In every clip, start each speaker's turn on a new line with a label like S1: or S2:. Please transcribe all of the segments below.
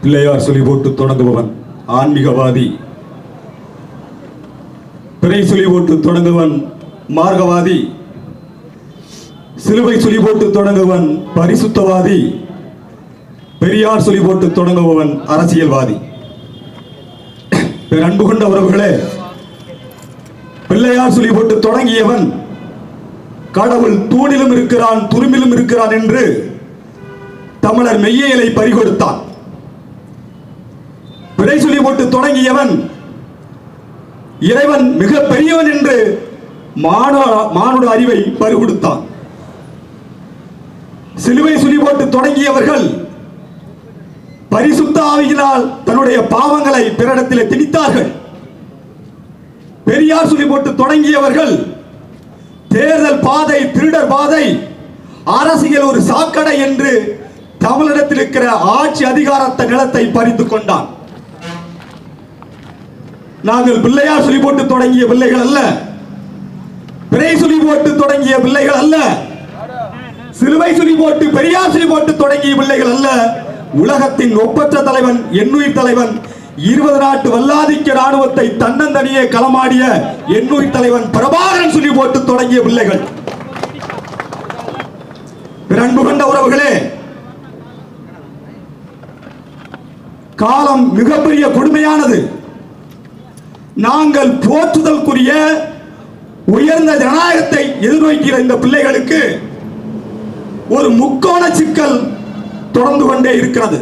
S1: பிள்ளையார் சொல்லி போட்டு தொடங்குபவன் ஆன்மீகவாதி, பிறை சொல்லி போட்டு தொடங்குவன் மார்க்கவாதி, சிலுவை சொல்லி போட்டு தொடங்குவன் பரிசுத்தவாதி, பெரியார் சொல்லி போட்டு தொடங்குபவன் அரசியல்வாதி. அன்பு கொண்ட உறவுகளே, பிள்ளையார் சொல்லி போட்டு தொடங்கியவன் கடவுள் தூணிலும் இருக்கிறான் துரும்பிலும் இருக்கிறான் என்று தமிழர் மெய்யியலை பறிகொடுத்தான். பிறை சொல்லி போட்டு தொடங்கியவன் இறைவன் மிக பெரியவன் என்று மானுட அறிவை பறிகொடுத்தான். சிலுவை சொல்லி போட்டு தொடங்கியவர்கள் பரிசுத்த ஆவியினால் தன்னுடைய பாவங்களை பிறரிடத்திலே திணித்தார்கள். பெரியார் சொல்லி போட்டு தொடங்கியவர்கள் தேர்தல் பாதை, திருடர் பாதை, அரசியல் ஒரு சாக்கடை என்று தமிழிடத்தில் இருக்கிற ஆட்சி அதிகாரத்தை நிலத்தை பறித்துக் கொண்டான். நாங்கள் பிள்ளையார் சொல்லி போட்டு தொடங்கிய பிள்ளைகள் அல்ல, பிறை சொல்லி போட்டு தொடங்கிய பிள்ளைகள் அல்ல, சிலுவை சொல்லி போட்டு பெரியார் சொல்லி போட்டு தொடங்கிய பிள்ளைகள் அல்ல. உலகத்தின் ஒப்பற்ற தலைவன், எண்ணுயிர் தலைவன், 20 நாட்டு வல்லாதிக்க ராணுவத்தை தன்னந்தனியே களமாடிய எண்ணுயிர் தலைவன் பிரபாகரன் சொல்லி போட்டு தொடங்கிய பிள்ளைகள். அன்பு கொண்ட உறவுகளே, காலம் மிகப்பெரிய கொடுமையானது. நாங்கள் போற்றுதலுக்குரிய உயர்ந்த ஜனநாயகத்தை எதிர்நோக்கிற இந்த பிள்ளைகளுக்கு ஒரு முக்கோண சிக்கல் தொடர்ந்து கொண்டே இருக்கிறது.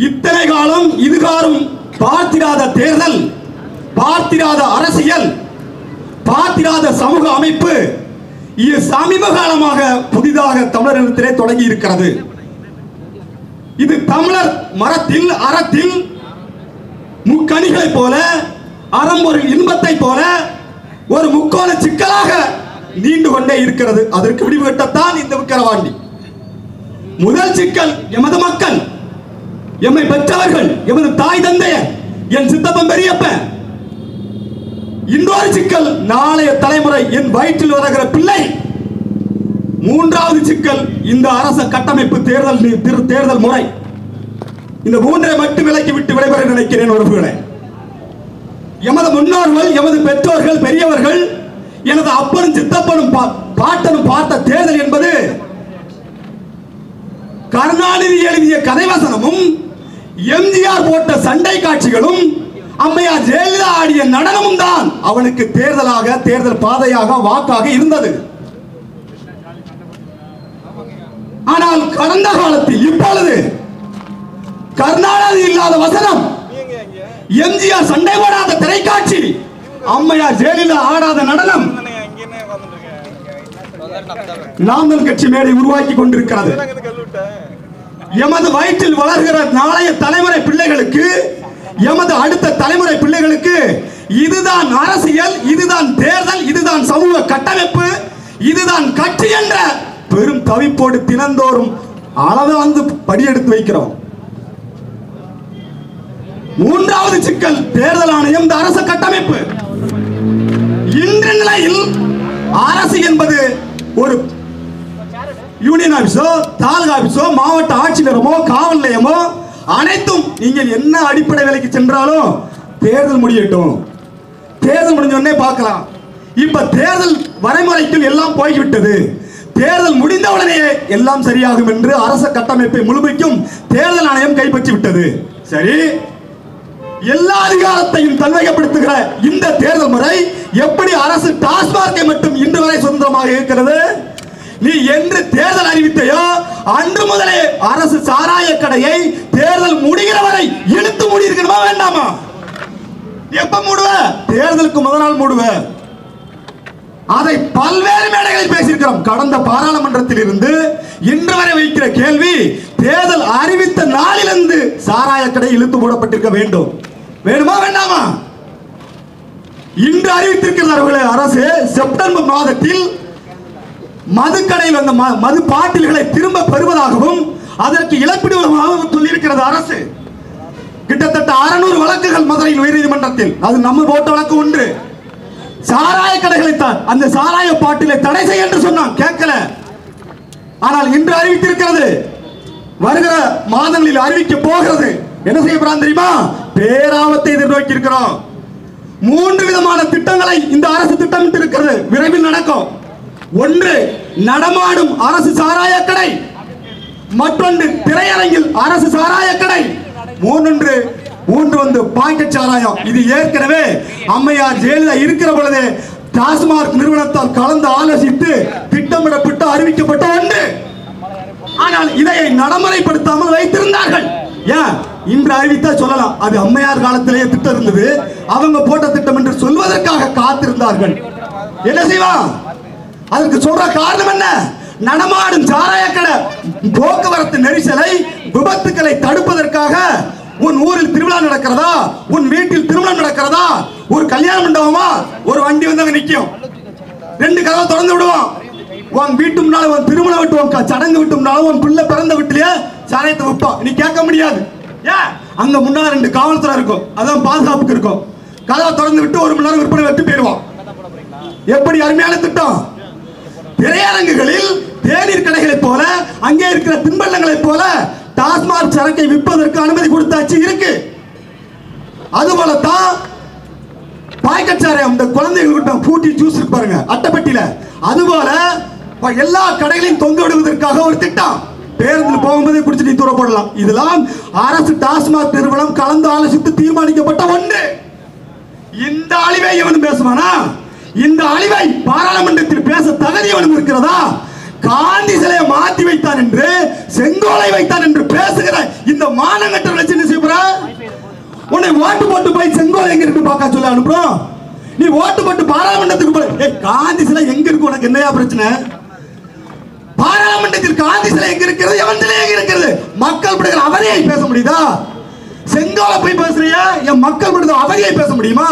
S1: இத்தனை காலம் இதுகாரும் பார்த்திராத தேர்தல், பார்த்திராத அரசியல், பார்த்திராத சமூக அமைப்பு இது சமீப காலமாக புதிதாக தமிழரிடத்திலே தொடங்கி இருக்கிறது. இது தமிழர் மரத்தில் அறத்தில் முக்கணிகளை போல, அறம்பொருள் இன்பத்தை போல ஒரு முக்கோண சிக்கலாக நீண்டு கொண்டே இருக்கிறது. அதற்கு விடிவு கட்டத்தான் இந்த விக்கிரவாண்டி. முதல் சிக்கல் எமது மக்கள், எம்மை பெற்றவர்கள், எமது தாய் தந்தையர், என் சித்தப்பன் பெரியப்பன். இன்னொரு சிக்கல் நாளைய தலைமுறை, என் வயிற்றில் வருகிற பிள்ளை. மூன்றாவது சிக்கல் இந்த அரச கட்டமைப்பு, தேர்தல் முறை. இந்த மூன்றை மட்டும் விலக்கி விட்டு விடைபெற நினைக்கிறேன் உறவுகளே. எமது முன்னோர்கள், எமது பெற்றோர்கள், பெரியவர்கள், எனது அப்பனும் சித்தப்பனும் பாட்டனும் பார்த்த தேர்தல் என்பது கருணாநிதி எழுதிய கதைவசனமும், எம்ஜிஆர் போட்ட சண்டை காட்சிகளும், அம்மையார் ஜெயலலிதா ஆடிய நடனமும் தான் அவனுக்கு தேர்தலாக, தேர்தல் பாதையாக, வாக்காக இருந்தது. ஆனால் கடந்த காலத்தில் இப்பொழுது கருணாநிதி இல்லாத வசனம், எம்ஜிஆர் சண்டை போடாத திரைக்காட்சி, அம்மையார் ஜெயலலிதா ஆடாத நடனம் நாமல் கட்சி மேடை உருவாக்கி கொண்டிருக்கிறது. எமது வயிற்றில் வளர்கிற நாளைய தலைமுறை பிள்ளைகளுக்கு, எமது அடுத்த தலைமுறை பிள்ளைகளுக்கு இதுதான் அரசியல், இதுதான் தேர்தல், இதுதான் சமூக கட்டமைப்பு, இதுதான் கட்சி என்ற பெரும் தவிப்போடு தினந்தோறும் அளவு வந்து படியெடுத்து வைக்கிறோம். மூன்றாவது சிக்கல் தேர்தல் ஆணையம், இந்த அரசு கட்டமைப்பு. இன்று நிலையில் அரசு என்பது ஒரு யூனியன் ஆபீஸோ, தாலுகா ஆபீஸோ, மாவட்ட ஆட்சியரமோ, காவல் நிலையமோ, அனைத்தும் நீங்கள் என்ன அடிப்படை வேலைக்கு சென்றாலும் தேர்தல் முடியட்டும், தேர்தல் முடிஞ்ச உடனே பார்க்கலாம். இப்ப தேர்தல் வரைமுறைக்குள் எல்லாம் போய்விட்டது, தேர்தல் முடிந்தவுடனே எல்லாம் சரியாகும் என்று அரச கட்டமைப்பை முழுமைக்கும் தேர்தல் ஆணையம் கைப்பற்றி விட்டது. சரி, எல்லா அதிகாரத்தையும் தன்வயப்படுத்துகிற இந்த தேர்தல் முறை எப்படி அரசு டாஸ்மார்க்கை மட்டும் இன்று வரை சுதந்திரமாக இருக்கிறது? நீ என்று தேர்தல் அறிவித்தையோ அன்று முதலே அரசு சாராய கடையை தேர்தல் முடிகிற வரை இழுத்து மூடி இருக்கணுமா வேண்டாமா? எப்ப மூடுவ? தேர்தலுக்கு முதல் நாள் மூடுவ. அதை பல்வேறு மேடைகளில் பேசியிருக்கிறோம். கடந்த பாராளுமன்றத்தில் இருந்து இன்று வரை வைக்கிற கேள்வி, தேர்தல் அறிவித்த நாளிலிருந்து சாராய கடை இழுத்து மூடப்பட்டிருக்க வேண்டும், வேணுமா வேண்டாமா? இன்று அறிவித்திருக்கிறார்களே அரசு, செப்டம்பர் மாதத்தில் மதுக்கடையில் வந்த மது பாட்டில்களை திரும்ப பெறுவதாகவும் அதற்கு இழப்பீடு சொல்லியிருக்கிறது அரசு. கிட்டத்தட்ட 600 வழக்குகள் மதுரையில் உயர்நீதிமன்றத்தில், அது நம்ம போட்ட வழக்கு ஒன்று. சாராய கடைகளை தான் அந்த சாராய பாட்டிலை தடை செய்ய என்று சொன்னான், கேட்கல. ஆனால் இன்று அறிவித்திருக்கிறது வருகிற மாதங்களில் அறிவிக்க போகிறது. என்ன செய்ய போறான் தெரியுமா? பேராபத்தை எதிர்நோக்கி இருக்கிறோம். 3 விதமான திட்டங்களை இந்த அரசு திட்டமிட்டு இருக்கிறது, விரைவில் நடக்கும். ஒன்று நடமாடும் அரசு சாராய கடை, மற்றொன்று திரையரங்கில் அரசு சாராய கடை, மூன்று வந்து பாக்கெட் சாராயம். இது ஏற்கனவே அம்மையார் ஜெயலலிதா இருக்கிற பொழுது டாஸ்மாக் நிறுவனத்தால் கலந்து ஆலோசித்து திட்டமிடப்பட்டு அறிவிக்கப்பட்ட ஒன்று. ஆனால் இதை நடைமுறைப்படுத்தாமல் வைத்திருந்தார்கள். ஏன் இன்று அறிவித்தா சொல்லலாம், அது அம்மையார் காலத்திலேயே திட்டம் இருந்தது, அவங்க போட்ட திட்டம் என்று சொல்வதற்காக காத்திருந்தார்கள். என்ன செய்வான்? அதற்கு சொல்ற காரணம் என்ன? நடமாடும் சாராய கடை போக்குவரத்து நெரிசலை, விபத்துக்களை தடுப்பதற்காக. உன் ஊரில் திருவிழா நடக்கிறதா, உன் வீட்டில் திருமணம் நடக்கிறதா, ஒரு கல்யாண மண்டபமா, ஒரு வண்டி வந்து அங்க நிக்கும், 2 கதவை திறந்து விடுவோம். உன் வீட்டு முன்னால உன் திருமண வீட்டு, உன் சடங்கு வீட்டு முன்னால உன் பிள்ளை பிறந்த வீட்டிலேயே சாராயத்தை விற்போம். நீ கேட்க முடியாது. ஏன்? அங்க முன்னால 2 காவல்துறை இருக்கும், அதான் பாதுகாப்புக்கு இருக்கும். கதவை திறந்து விட்டு 1 மணி நேரம் விற்பனை வெட்டி போயிடுவோம். எப்படி அருமையான திட்டம்! திரையரங்குகளில் தேநீர் கடைகளைப் போல, அங்கே இருக்கிற தின்பண்டங்களைப் போல டாஸ்மாக் சரக்கை விற்பதற்கு அனுமதி கொடுத்தாச்சு இருக்கு. அதுபோலதான் பாக்கெட் சாராயம், இந்த குழந்தைகளுக்கு பூட்டி ஜூஸ் பாருங்க அட்டைப்பட்டியில, அதுபோல எல்லா கடைகளையும் தொங்க விடுவதற்காக ஒரு திட்டம். பேருந்தில் போகும்போதே குடிச்சு நீ தூர போடலாம். இதெல்லாம் அரசு டாஸ்மாக் நிறுவனம் கலந்து ஆலோசித்து தீர்மானிக்கப்பட்ட ஒன்று. இந்த அழிவை எவனும் பேசுவானா? இந்த அழிவை பாராளுமன்றத்தில் பேச தகுதி எவனும் இருக்கிறதா? காந்தி சிலையை மாற்றி வைத்தான் என்று, செங்கோலை வைத்தான் என்று பேசுகிற இந்த மானங்கட்ட என்ன செய்ய? உன்னை ஓட்டு போட்டு போய் செங்கோலை எங்க இருக்கு பார்க்க சொல்ல அனுப்புறோம். நீ ஓட்டு போட்டு பாராளுமன்றத்துக்கு போய் காந்தி சிலை எங்க இருக்கு? உனக்கு என்னையா பிரச்சனை? பாராளுமன்றத்தில் காந்தி சிலை எங்க இருக்கிறது? எவன் சிலை எங்க இருக்கிறது? மக்கள் படுகிற அவதியை பேச முடியுதா? செங்கோலை போய் பேசுறியா? என் மக்கள் படுகிற அவதியை பேச முடியுமா?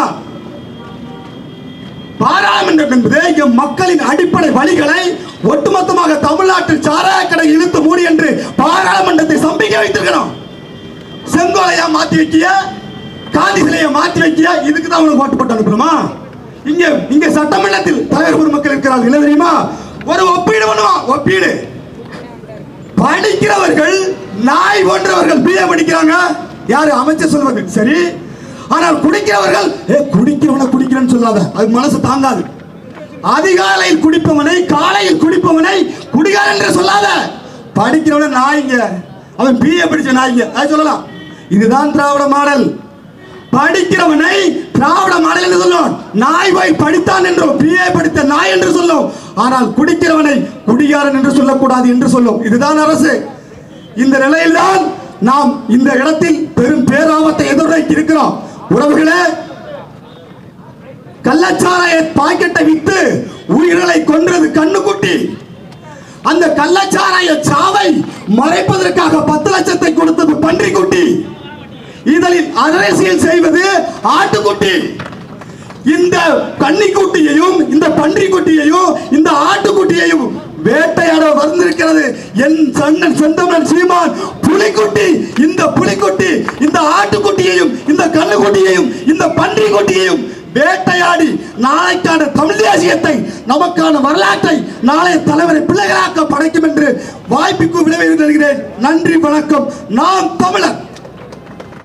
S1: பாராளுமன்றம் என்பது என் மக்களின் அடிப்படை வழிகளை ஒட்டுமொத்தமாக தமிழ்நாட்டில் சாராய கடை இழுத்து மூடி என்று பாராளுமன்றத்தை சம்பிக்க வைத்திருக்கணும். செங்கோலையா மாத்தி வைக்கிய, காந்தி சிலையை மாத்தி வைக்கிய, இதுக்கு தான் உனக்கு ஓட்டு போட்டு அனுப்பணுமா? இங்க சட்டமன்றத்தில் தலைவர் பெருமக்கள் இருக்கிறார்கள். என்ன தெரியுமா? ஒரு ஒப்பீடு பண்ணுவான். ஒப்பீடு படிக்கிறவர்கள் நாய் போன்றவர்கள் பிஏ படிக்கிறாங்க. யாரு? அமைச்சர் சொல்வார்கள். சரி, ஆனால் குடிக்கிறவர்கள் குடிக்கிறவனை குடிக்கிறேன்னு சொல்லாத, அது மனசு தாங்காது. அதிகாலையில் குடிப்பவனை, காலையில் குடிப்பவனை குடிகாரன் என்று சொல்லாத. படிக்கிறவனை நாய்ங்க, அவன் பிஏ படிச்ச நாய்ங்க, அது சொல்லலாம். இதுதான் திராவிட மாடல். படிக்கிறவனை திராவிட மாடல் என்று சொல்லும். நாய் போய் படித்தான் என்றும், பிஏ படித்த நாய் என்று சொல்லும். ஆனால் குடிக்கிறவனை குடிகாரன் என்று சொல்லக்கூடாது என்று சொல்லும். இதுதான் அரசு. இந்த நிலையில்தான் நாம் இந்த இடத்தில் பெரும் பேராபத்தை எதிர்நோக்கி இருக்கிறோம். உறவுகளே, கள்ளச்சாராய பாக்கெட்டை வித்து உயிர்களை கொன்றது கண்ணுக்குட்டி. அந்த கள்ளச்சாராய சாவை மறைப்பதற்காக 10 லட்சத்தை கொடுத்தது பன்றிக்குட்டி. இதழில் அரசியல் செய்வது ஆட்டுக்குட்டி. இந்த கன்னிக்குட்டியையும், இந்த பன்றிக்குட்டியையும், இந்த ஆட்டுக்குட்டியையும் வேட்டையாட வந்திருக்கிறது என் சண்ணன் செந்தமன் சீமான் புலிக்குட்டி. இந்த புலிக்குட்டி இந்த ஆட்டுக்குட்டியையும், இந்த கண்ணுக்குட்டியையும், இந்த பன்றிக்குட்டியையும் வேட்டையாடி நாளைக்கான தமிழ் தேசியத்தை, நமக்கான வரலாற்றை நாளைய தலைவரை பிள்ளைகளாக்க படைக்கும் என்று வாய்ப்புக்கு விளைவு தருகிறேன். நன்றி, வணக்கம். நாம் தமிழர்.